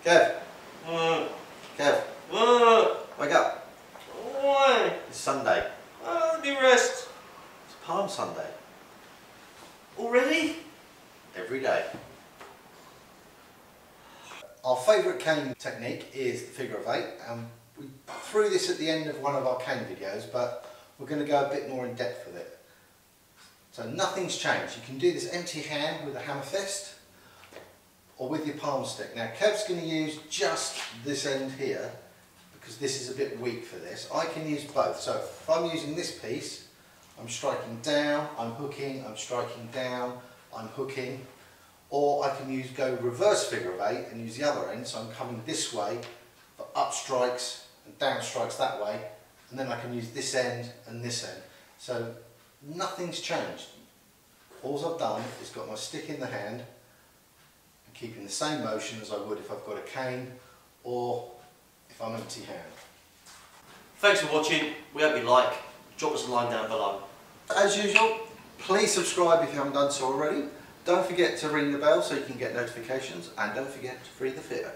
Kev. Kev. Wake up. Why? It's Sunday. Let me rest. It's Palm Sunday. Already? Every day. Our favourite cane technique is the figure of 8. We threw this at the end of one of our cane videos, but we're going to go a bit more in depth with it. So nothing's changed. You can do this empty hand with a hammer fist or with your palm stick. Now Kev's going to use just this end here because this is a bit weak for this. I can use both. So if I'm using this piece, I'm striking down, I'm hooking, I'm striking down, I'm hooking. Or I can go reverse figure of 8 and use the other end, so I'm coming this way for up strikes and down strikes that way, and then I can use this end and this end. So nothing's changed. All I've done is got my stick in the hand and keeping the same motion as I would if I've got a cane or if I'm empty hand. Thanks for watching. We hope you like. Drop us a line down below. As usual, please subscribe if you haven't done so already. Don't forget to ring the bell so you can get notifications, and don't forget to free the fear.